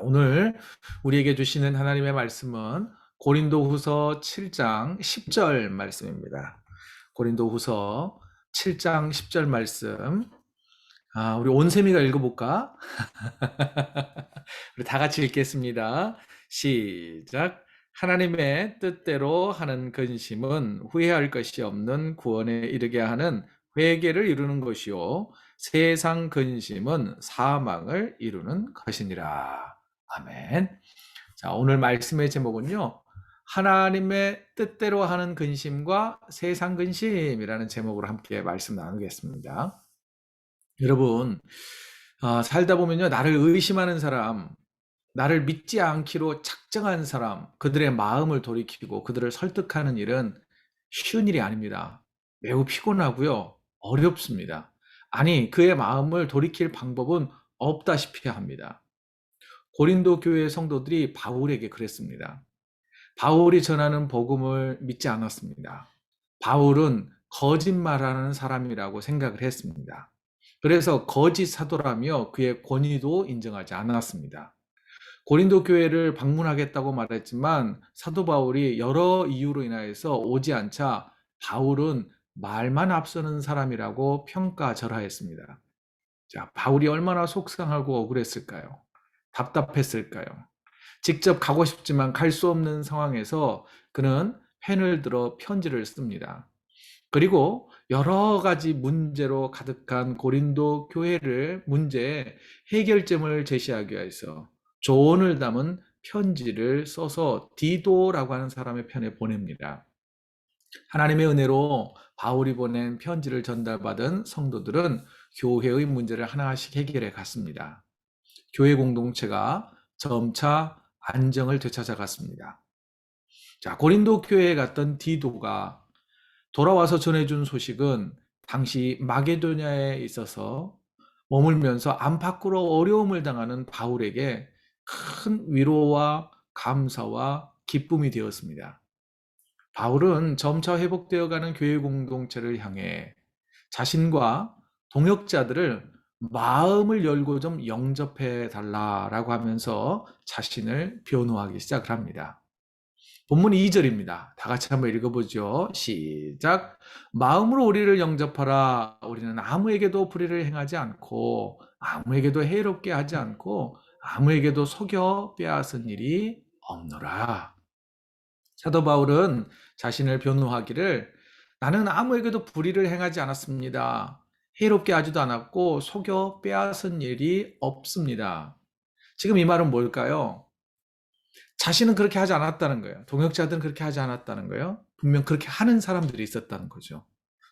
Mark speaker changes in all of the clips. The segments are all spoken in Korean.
Speaker 1: 오늘 우리에게 주시는 하나님의 말씀은 고린도후서 7장 10절 말씀입니다. 고린도후서 7장 10절 말씀. 우리 온세미가 읽어볼까? 우리 다 같이 읽겠습니다. 시작. 하나님의 뜻대로 하는 근심은 후회할 것이 없는 구원에 이르게 하는 회개를 이루는 것이요 세상 근심은 사망을 이루는 것이니라. 아멘. 자, 오늘 말씀의 제목은요. 하나님의 뜻대로 하는 근심과 세상 근심이라는 제목으로 함께 말씀 나누겠습니다. 여러분, 살다 보면요. 나를 의심하는 사람, 나를 믿지 않기로 작정한 사람, 그들의 마음을 돌이키고 그들을 설득하는 일은 쉬운 일이 아닙니다. 매우 피곤하고요. 어렵습니다. 아니, 그의 마음을 돌이킬 방법은 없다시피 합니다. 고린도 교회 성도들이 바울에게 그랬습니다. 바울이 전하는 복음을 믿지 않았습니다. 바울은 거짓말하는 사람이라고 생각을 했습니다. 그래서 거짓 사도라며 그의 권위도 인정하지 않았습니다. 고린도 교회를 방문하겠다고 말했지만 사도 바울이 여러 이유로 인하여서 오지 않자 바울은 말만 앞서는 사람이라고 평가절하했습니다. 자, 바울이 얼마나 속상하고 억울했을까요? 답답했을까요? 직접 가고 싶지만 갈 수 없는 상황에서 그는 펜을 들어 편지를 씁니다. 그리고 여러 가지 문제로 가득한 고린도 교회를 문제의 해결점을 제시하기 위해서 조언을 담은 편지를 써서 디도라고 하는 사람의 편에 보냅니다. 하나님의 은혜로 바울이 보낸 편지를 전달받은 성도들은 교회의 문제를 하나씩 해결해 갔습니다. 교회 공동체가 점차 안정을 되찾아갔습니다. 자, 고린도 교회에 갔던 디도가 돌아와서 전해준 소식은 당시 마게도냐에 있어서 머물면서 안팎으로 어려움을 당하는 바울에게 큰 위로와 감사와 기쁨이 되었습니다. 바울은 점차 회복되어가는 교회 공동체를 향해 자신과 동역자들을 마음을 열고 좀 영접해 달라라고 하면서 자신을 변호하기 시작을 합니다. 본문 2절입니다. 다 같이 한번 읽어보죠. 시작. 마음으로 우리를 영접하라. 우리는 아무에게도 불의를 행하지 않고 아무에게도 해롭게 하지 않고 아무에게도 속여 빼앗은 일이 없노라. 사도 바울은 자신을 변호하기를 나는 아무에게도 불의를 행하지 않았습니다. 해롭게 하지도 않았고 속여 빼앗은 일이 없습니다. 지금 이 말은 뭘까요? 자신은 그렇게 하지 않았다는 거예요. 동역자들은 그렇게 하지 않았다는 거예요. 분명 그렇게 하는 사람들이 있었다는 거죠.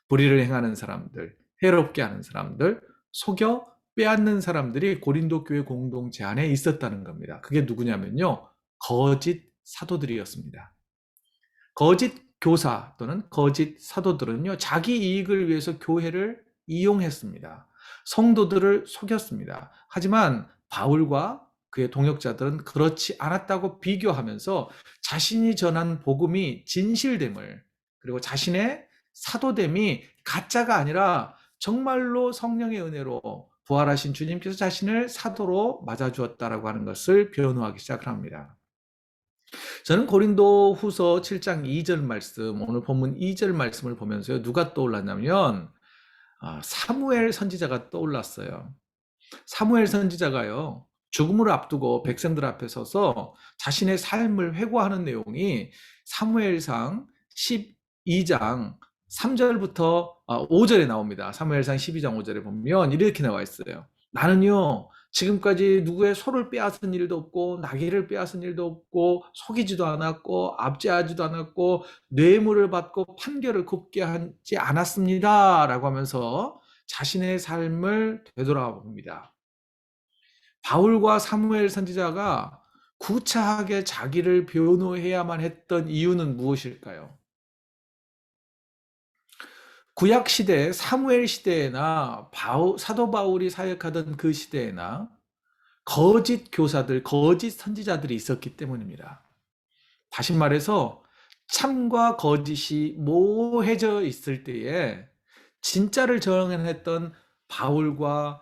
Speaker 1: 불의를 행하는 사람들, 해롭게 하는 사람들, 속여 빼앗는 사람들이 고린도 교회 공동체 안에 있었다는 겁니다. 그게 누구냐면요. 거짓 사도들이었습니다. 거짓 교사 또는 거짓 사도들은요, 자기 이익을 위해서 교회를 이용했습니다. 성도들을 속였습니다. 하지만 바울과 그의 동역자들은 그렇지 않았다고 비교하면서 자신이 전한 복음이 진실됨을, 그리고 자신의 사도됨이 가짜가 아니라 정말로 성령의 은혜로 부활하신 주님께서 자신을 사도로 맞아주었다라고 하는 것을 변호하기 시작을 합니다. 저는 고린도 후서 7장 2절 말씀, 오늘 본문 2절 말씀을 보면서요, 누가 떠올랐냐면, 사무엘 선지자가 떠올랐어요. 사무엘 선지자가요, 죽음을 앞두고 백성들 앞에 서서 자신의 삶을 회고하는 내용이 사무엘상 12장 3절부터 5절에 나옵니다. 사무엘상 12장 5절에 보면 이렇게 나와 있어요. 나는요, 지금까지 누구의 소를 빼앗은 일도 없고 나귀를 빼앗은 일도 없고 속이지도 않았고 압제하지도 않았고 뇌물을 받고 판결을 굽게 하지 않았습니다. 라고 하면서 자신의 삶을 되돌아봅니다. 바울과 사무엘 선지자가 구차하게 자기를 변호해야만 했던 이유는 무엇일까요? 구약 시대, 사무엘 시대에나 사도 바울이 사역하던 그 시대에나 거짓 교사들, 거짓 선지자들이 있었기 때문입니다. 다시 말해서 참과 거짓이 모해져 있을 때에 진짜를 정했던 바울과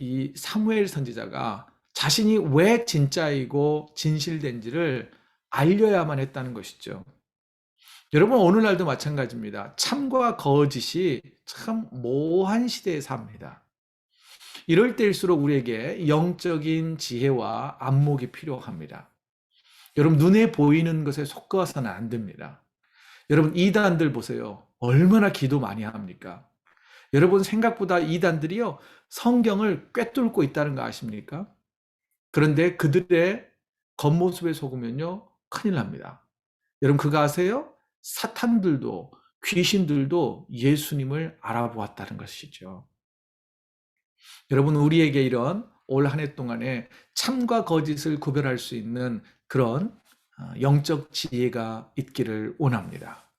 Speaker 1: 이 사무엘 선지자가 자신이 왜 진짜이고 진실된지를 알려야만 했다는 것이죠. 여러분, 오늘날도 마찬가지입니다. 참과 거짓이 참 모호한 시대에 삽니다. 이럴 때일수록 우리에게 영적인 지혜와 안목이 필요합니다. 여러분, 눈에 보이는 것에 속아서는 안 됩니다. 여러분, 이단들 보세요. 얼마나 기도 많이 합니까? 여러분, 생각보다 이단들이요, 성경을 꿰뚫고 있다는 거 아십니까? 그런데 그들의 겉모습에 속으면요, 큰일 납니다. 여러분, 그거 아세요? 사탄들도, 귀신들도 예수님을 알아보았다는 것이죠. 여러분, 우리에게 이런 올 한 해 동안에 참과 거짓을 구별할 수 있는 그런 영적 지혜가 있기를 원합니다.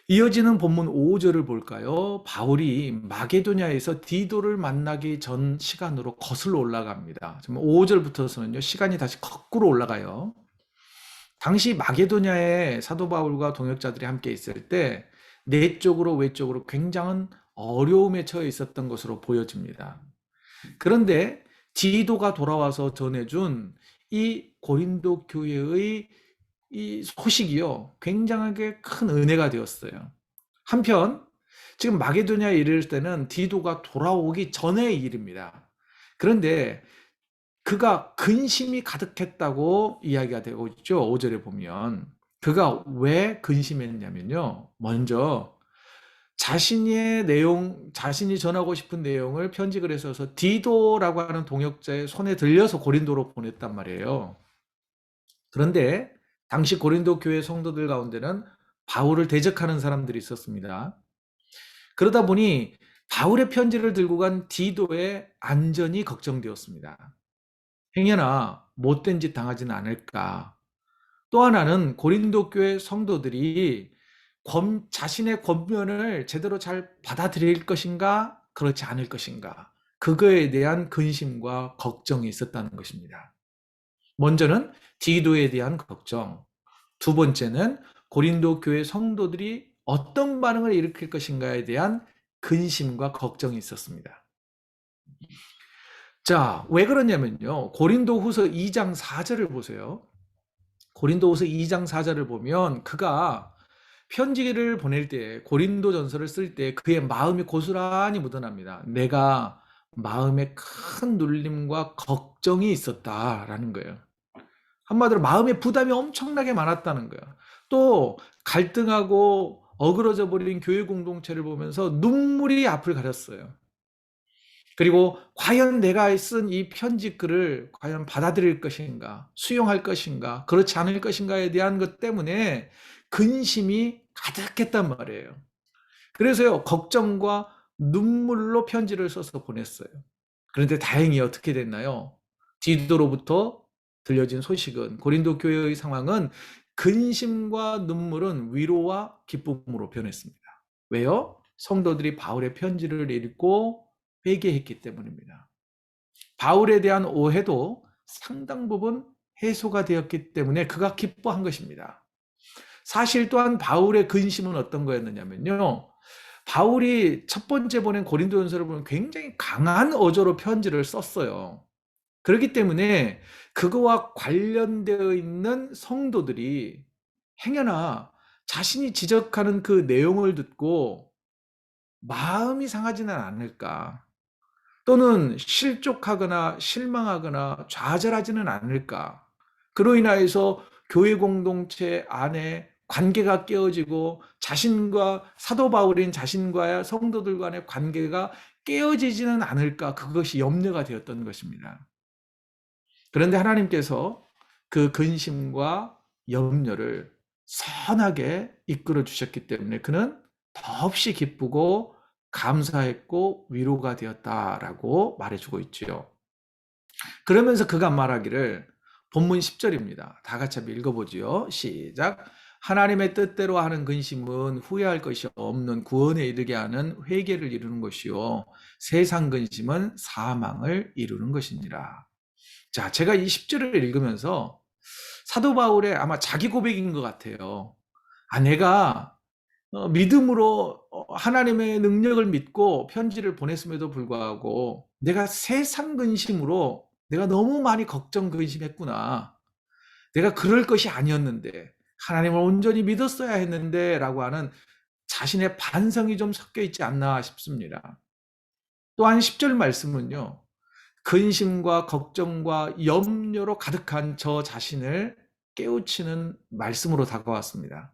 Speaker 1: 이어지는 본문 5절을 볼까요? 바울이 마게도냐에서 디도를 만나기 전 시간으로 거슬러 올라갑니다. 5절부터서는요, 시간이 다시 거꾸로 올라가요. 당시 마게도냐에 사도 바울과 동역자들이 함께 있을 때 내적으로 외적으로 굉장한 어려움에 처해 있었던 것으로 보여집니다. 그런데 디도가 돌아와서 전해준 이 고린도 교회의 이 소식이요, 굉장하게 큰 은혜가 되었어요. 한편 지금 마게도냐에 이를 때는 디도가 돌아오기 전의 일입니다. 그런데 그가 근심이 가득했다고 이야기가 되고 있죠. 5절에 보면 그가 왜 근심했냐면요, 먼저 자신이 전하고 싶은 내용을 편집을 해서 디도라고 하는 동역자의 손에 들려서 고린도로 보냈단 말이에요. 그런데 당시 고린도 교회 성도들 가운데는 바울을 대적하는 사람들이 있었습니다. 그러다 보니 바울의 편지를 들고 간 디도의 안전이 걱정되었습니다. 행여나 못된 짓 당하지는 않을까. 또 하나는 고린도 교회 성도들이 자신의 권면을 제대로 잘 받아들일 것인가, 그렇지 않을 것인가. 그거에 대한 근심과 걱정이 있었다는 것입니다. 먼저는 디도에 대한 걱정, 두 번째는 고린도 교회 성도들이 어떤 반응을 일으킬 것인가에 대한 근심과 걱정이 있었습니다. 자, 왜 그러냐면요, 고린도후서 2장 4절을 보세요. 고린도후서 2장 4절을 보면 그가 편지를 보낼 때, 고린도전서를 쓸 때 그의 마음이 고스란히 묻어납니다. 내가 마음에 큰 눌림과 걱정이 있었다라는 거예요. 한마디로 마음의 부담이 엄청나게 많았다는 거예요. 또 갈등하고 어그러져 버린 교회 공동체를 보면서 눈물이 앞을 가렸어요. 그리고 과연 내가 쓴 이 편지글을 과연 받아들일 것인가, 수용할 것인가, 그렇지 않을 것인가에 대한 것 때문에 근심이 가득했단 말이에요. 그래서요, 걱정과 눈물로 편지를 써서 보냈어요. 그런데 다행히 어떻게 됐나요? 디도로부터 들려진 소식은, 고린도 교회의 상황은 근심과 눈물은 위로와 기쁨으로 변했습니다. 왜요? 성도들이 바울의 편지를 읽고 회개했기 때문입니다. 바울에 대한 오해도 상당 부분 해소가 되었기 때문에 그가 기뻐한 것입니다. 사실 또한 바울의 근심은 어떤 거였느냐면요, 바울이 첫 번째 보낸 고린도전서를 보면 굉장히 강한 어조로 편지를 썼어요. 그렇기 때문에 그거와 관련되어 있는 성도들이 행여나 자신이 지적하는 그 내용을 듣고 마음이 상하지는 않을까, 또는 실족하거나 실망하거나 좌절하지는 않을까. 그로 인하여서 교회 공동체 안에 관계가 깨어지고 사도 바울인 자신과 성도들 간의 관계가 깨어지지는 않을까, 그것이 염려가 되었던 것입니다. 그런데 하나님께서 그 근심과 염려를 선하게 이끌어 주셨기 때문에 그는 더없이 기쁘고 감사했고 위로가 되었다라고 말해주고 있지요. 그러면서 그가 말하기를, 본문 10절입니다. 다 같이 한번 읽어보지요. 시작. 하나님의 뜻대로 하는 근심은 후회할 것이 없는 구원에 이르게 하는 회개를 이루는 것이요, 세상 근심은 사망을 이루는 것이니라. 자, 제가 이 10절을 읽으면서 사도 바울의 아마 자기 고백인 것 같아요. 내가 믿음으로 하나님의 능력을 믿고 편지를 보냈음에도 불구하고 내가 세상 근심으로 내가 너무 많이 걱정 근심했구나. 내가 그럴 것이 아니었는데 하나님을 온전히 믿었어야 했는데 라고 하는 자신의 반성이 좀 섞여 있지 않나 싶습니다. 또한 10절 말씀은요. 근심과 걱정과 염려로 가득한 저 자신을 깨우치는 말씀으로 다가왔습니다.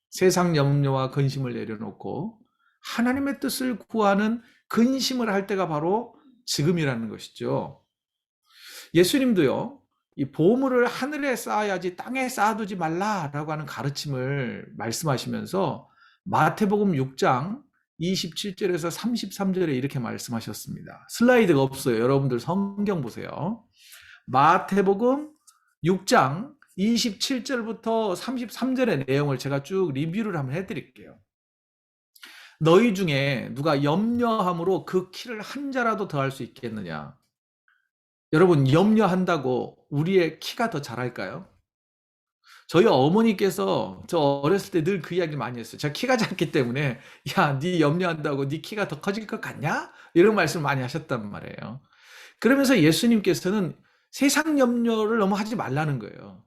Speaker 1: 세상 염려와 근심을 내려놓고 하나님의 뜻을 구하는 근심을 할 때가 바로 지금이라는 것이죠. 예수님도요, 이 보물을 하늘에 쌓아야지 땅에 쌓아두지 말라라고 하는 가르침을 말씀하시면서 마태복음 6장 27절에서 33절에 이렇게 말씀하셨습니다. 슬라이드가 없어요. 여러분들 성경 보세요. 마태복음 6장 27절부터 33절의 내용을 제가 쭉 리뷰를 한번 해드릴게요. 너희 중에 누가 염려함으로 그 키를 한 자라도 더할 수 있겠느냐? 여러분, 염려한다고 우리의 키가 더 자랄까요? 저희 어머니께서 저 어렸을 때 늘 그 이야기를 많이 했어요. 제가 키가 작기 때문에 야, 네 염려한다고 네 키가 더 커질 것 같냐? 이런 말씀을 많이 하셨단 말이에요. 그러면서 예수님께서는 세상 염려를 너무 하지 말라는 거예요.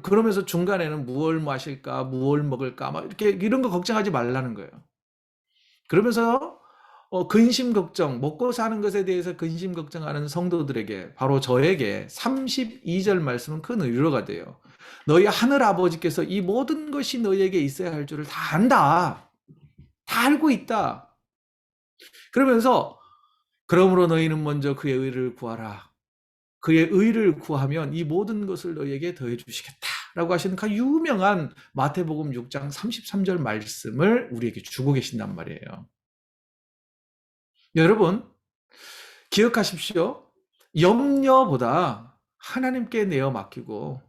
Speaker 1: 그러면서 중간에는 무얼 마실까, 무얼 먹을까, 막 이렇게 이런 거 걱정하지 말라는 거예요. 그러면서 근심 걱정, 먹고 사는 것에 대해서 근심 걱정하는 성도들에게, 바로 저에게 32절 말씀은 큰 위로가 돼요. 너희 하늘 아버지께서 이 모든 것이 너희에게 있어야 할 줄을 다 안다. 다 알고 있다. 그러면서 그러므로 너희는 먼저 그의 의를 구하라. 그의 의를 구하면 이 모든 것을 너희에게 더해 주시겠다. 라고 하시는 그 유명한 마태복음 6장 33절 말씀을 우리에게 주고 계신단 말이에요. 여러분, 기억하십시오. 염려보다 하나님께 내어 맡기고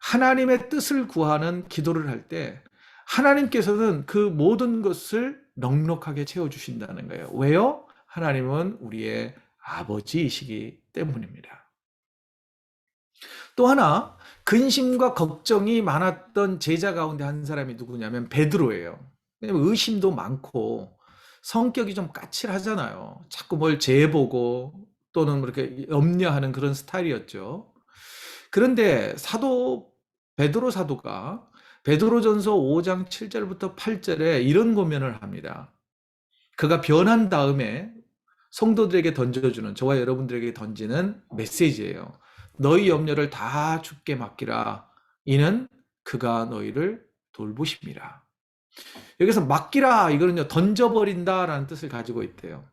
Speaker 1: 하나님의 뜻을 구하는 기도를 할 때 하나님께서는 그 모든 것을 넉넉하게 채워주신다는 거예요. 왜요? 하나님은 우리의 아버지이시기 때문입니다. 또 하나, 근심과 걱정이 많았던 제자 가운데 한 사람이 누구냐면 베드로예요. 왜냐면 의심도 많고 성격이 좀 까칠하잖아요. 자꾸 뭘 재보고 또는 이렇게 염려하는 그런 스타일이었죠. 그런데 베드로 사도가 베드로전서 5장 7절부터 8절에 이런 고면을 합니다. 그가 변한 다음에 성도들에게 던져주는, 저와 여러분들에게 던지는 메시지예요. 너희 염려를 다 주께 맡기라. 이는 그가 너희를 돌보십니다. 여기서 맡기라, 이거는요, 던져버린다라는 뜻을 가지고 있대요.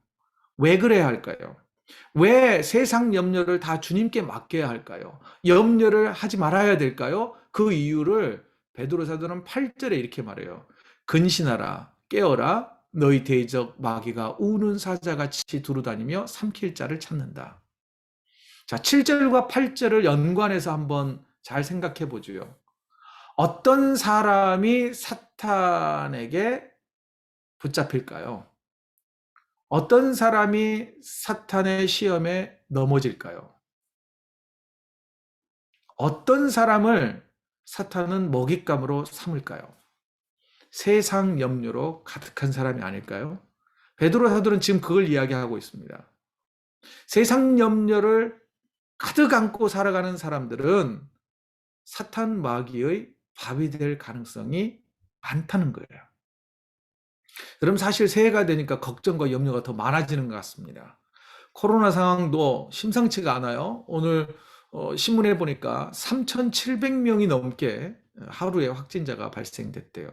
Speaker 1: 왜 그래야 할까요? 왜 세상 염려를 다 주님께 맡겨야 할까요? 염려를 하지 말아야 될까요? 그 이유를 베드로 사도는 8절에 이렇게 말해요. 근신하라, 깨어라, 너희 대적 마귀가 우는 사자같이 두루다니며 삼킬 자를 찾는다. 자, 7절과 8절을 연관해서 한번 잘 생각해 보죠. 어떤 사람이 사탄에게 붙잡힐까요? 어떤 사람이 사탄의 시험에 넘어질까요? 어떤 사람을 사탄은 먹잇감으로 삼을까요? 세상 염려로 가득한 사람이 아닐까요? 베드로 사도는 지금 그걸 이야기하고 있습니다. 세상 염려를 가득 안고 살아가는 사람들은 사탄 마귀의 밥이 될 가능성이 많다는 거예요. 그럼 사실 새해가 되니까 걱정과 염려가 더 많아지는 것 같습니다. 코로나 상황도 심상치가 않아요. 오늘 신문에 보니까 3,700명이 넘게 하루에 확진자가 발생됐대요.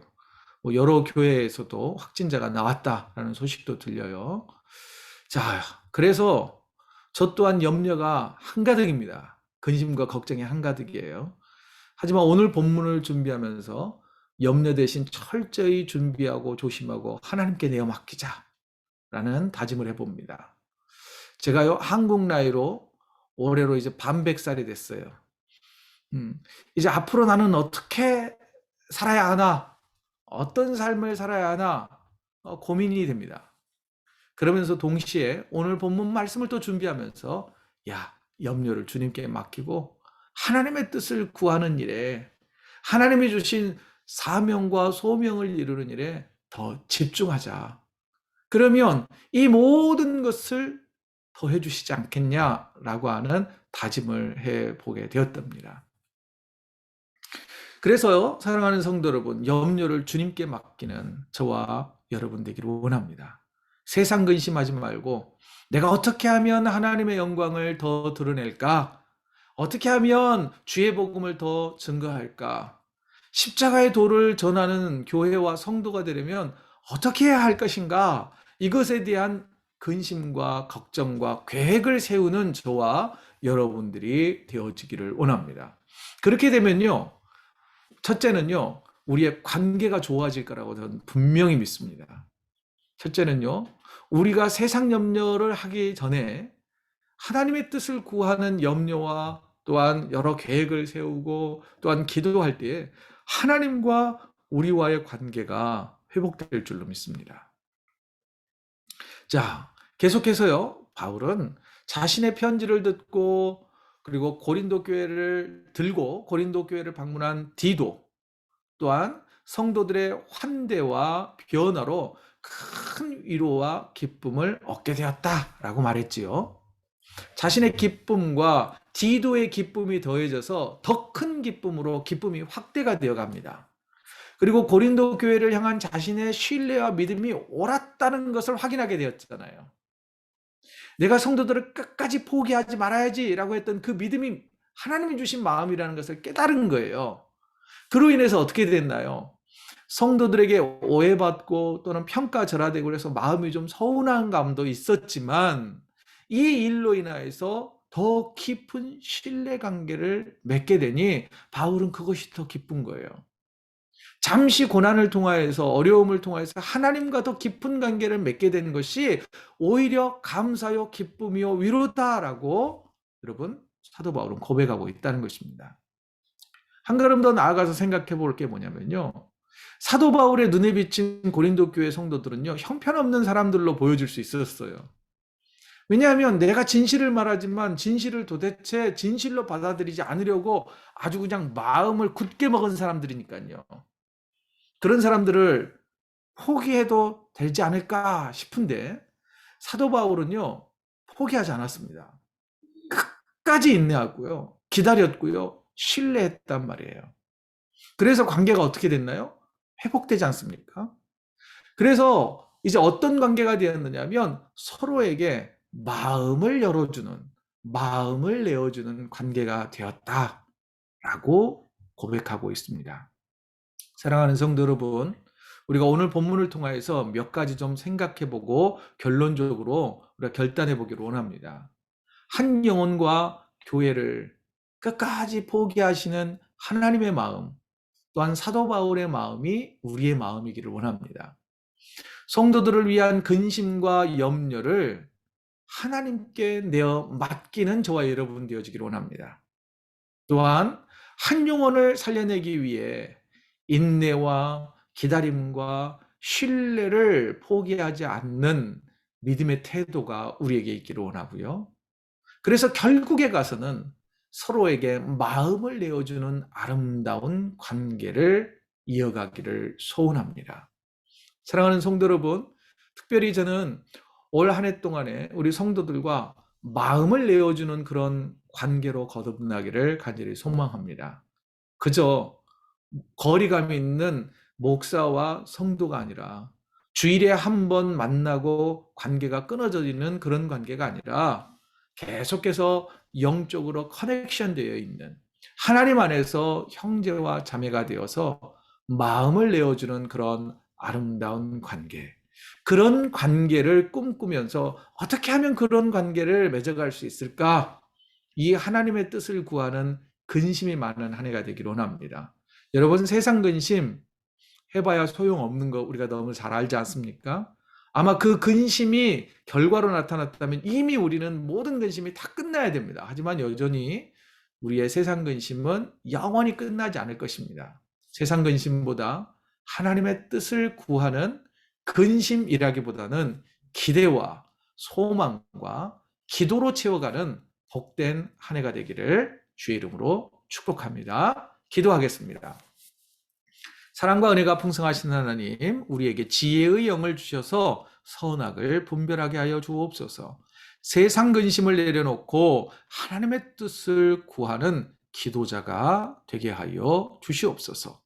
Speaker 1: 뭐 여러 교회에서도 확진자가 나왔다라는 소식도 들려요. 자, 그래서 저 또한 염려가 한가득입니다. 근심과 걱정이 한가득이에요. 하지만 오늘 본문을 준비하면서 염려 대신 철저히 준비하고 조심하고 하나님께 내어 맡기자라는 다짐을 해봅니다. 제가요, 한국 나이로 올해로 이제 반백살이 됐어요. 이제 앞으로 나는 어떻게 살아야 하나, 어떤 삶을 살아야 하나 고민이 됩니다. 그러면서 동시에 오늘 본문 말씀을 또 준비하면서 야, 염려를 주님께 맡기고 하나님의 뜻을 구하는 일에, 하나님이 주신 사명과 소명을 이루는 일에 더 집중하자. 그러면 이 모든 것을 더 해주시지 않겠냐라고 하는 다짐을 해보게 되었답니다. 그래서요, 사랑하는 성도 여러분, 염려를 주님께 맡기는 저와 여러분 되기를 원합니다. 세상 근심하지 말고 내가 어떻게 하면 하나님의 영광을 더 드러낼까? 어떻게 하면 주의 복음을 더 증거할까? 십자가의 도를 전하는 교회와 성도가 되려면 어떻게 해야 할 것인가? 이것에 대한 근심과 걱정과 계획을 세우는 저와 여러분들이 되어지기를 원합니다. 그렇게 되면요, 첫째는요, 우리의 관계가 좋아질 거라고 저는 분명히 믿습니다. 첫째는요, 우리가 세상 염려를 하기 전에 하나님의 뜻을 구하는 염려와 또한 여러 계획을 세우고 또한 기도할 때에 하나님과 우리와의 관계가 회복될 줄로 믿습니다. 자, 계속해서요, 바울은 자신의 편지를 듣고 그리고 고린도 교회를 들고 고린도 교회를 방문한 디도 또한 성도들의 환대와 변화로 큰 위로와 기쁨을 얻게 되었다라고 말했지요. 자신의 기쁨과 디도의 기쁨이 더해져서 더 큰 기쁨으로 기쁨이 확대가 되어 갑니다. 그리고 고린도 교회를 향한 자신의 신뢰와 믿음이 옳았다는 것을 확인하게 되었잖아요. 내가 성도들을 끝까지 포기하지 말아야지라고 했던 그 믿음이 하나님이 주신 마음이라는 것을 깨달은 거예요. 그로 인해서 어떻게 됐나요? 성도들에게 오해받고 또는 평가절하되고 그래서 마음이 좀 서운한 감도 있었지만 이 일로 인하여서 더 깊은 신뢰관계를 맺게 되니 바울은 그것이 더 기쁜 거예요. 잠시 고난을 통하여서 어려움을 통하여서 하나님과 더 깊은 관계를 맺게 되는 것이 오히려 감사요 기쁨이요 위로다라고 여러분 사도 바울은 고백하고 있다는 것입니다. 한 걸음 더 나아가서 생각해 볼 게 뭐냐면요. 사도 바울의 눈에 비친 고린도 교회 성도들은요, 형편없는 사람들로 보여질 수 있었어요. 왜냐하면 내가 진실을 말하지만 진실을 도대체 진실로 받아들이지 않으려고 아주 그냥 마음을 굳게 먹은 사람들이니까요. 그런 사람들을 포기해도 되지 않을까 싶은데 사도 바울은요, 포기하지 않았습니다. 끝까지 인내하고요, 기다렸고요, 신뢰했단 말이에요. 그래서 관계가 어떻게 됐나요? 회복되지 않습니까? 그래서 이제 어떤 관계가 되었느냐면 서로에게 마음을 열어주는, 마음을 내어주는 관계가 되었다라고 고백하고 있습니다. 사랑하는 성도 여러분, 우리가 오늘 본문을 통해서 몇 가지 좀 생각해보고 결론적으로 우리가 결단해보기를 원합니다. 한 영혼과 교회를 끝까지 포기하시는 하나님의 마음, 또한 사도 바울의 마음이 우리의 마음이기를 원합니다. 성도들을 위한 근심과 염려를 하나님께 내어 맡기는 저와 여러분 되어지기를 원합니다. 또한 한 영혼을 살려내기 위해 인내와 기다림과 신뢰를 포기하지 않는 믿음의 태도가 우리에게 있기를 원하고요. 그래서 결국에 가서는 서로에게 마음을 내어주는 아름다운 관계를 이어가기를 소원합니다. 사랑하는 성도 여러분, 특별히 저는 올 한 해 동안에 우리 성도들과 마음을 내어주는 그런 관계로 거듭나기를 간절히 소망합니다. 그저 거리감이 있는 목사와 성도가 아니라 주일에 한 번 만나고 관계가 끊어져 있는 그런 관계가 아니라 계속해서 영적으로 커넥션 되어 있는 하나님 안에서 형제와 자매가 되어서 마음을 내어주는 그런 아름다운 관계, 그런 관계를 꿈꾸면서 어떻게 하면 그런 관계를 맺어갈 수 있을까? 이 하나님의 뜻을 구하는 근심이 많은 한 해가 되기를 원합니다. 여러분, 세상 근심 해봐야 소용없는 거 우리가 너무 잘 알지 않습니까? 아마 그 근심이 결과로 나타났다면 이미 우리는 모든 근심이 다 끝나야 됩니다. 하지만 여전히 우리의 세상 근심은 영원히 끝나지 않을 것입니다. 세상 근심보다 하나님의 뜻을 구하는 근심이라기보다는 기대와 소망과 기도로 채워가는 복된 한 해가 되기를 주의 이름으로 축복합니다. 기도하겠습니다. 사랑과 은혜가 풍성하신 하나님, 우리에게 지혜의 영을 주셔서 선악을 분별하게 하여 주옵소서. 세상 근심을 내려놓고 하나님의 뜻을 구하는 기도자가 되게 하여 주시옵소서.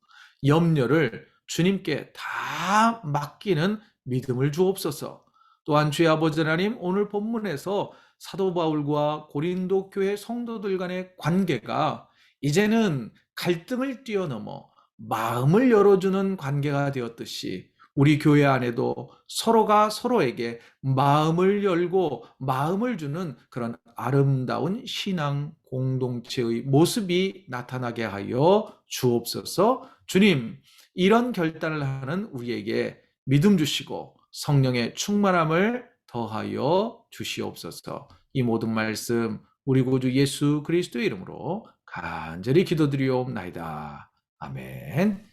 Speaker 1: 염려를 주님께 다 맡기는 믿음을 주옵소서. 또한 주의 아버지 하나님, 오늘 본문에서 사도 바울과 고린도 교회 성도들 간의 관계가 이제는 갈등을 뛰어넘어 마음을 열어주는 관계가 되었듯이 우리 교회 안에도 서로가 서로에게 마음을 열고 마음을 주는 그런 아름다운 신앙 공동체의 모습이 나타나게 하여 주옵소서. 주님, 이런 결단을 하는 우리에게 믿음 주시고 성령의 충만함을 더하여 주시옵소서. 이 모든 말씀 우리 구주 예수 그리스도의 이름으로 간절히 기도드리옵나이다. 아멘.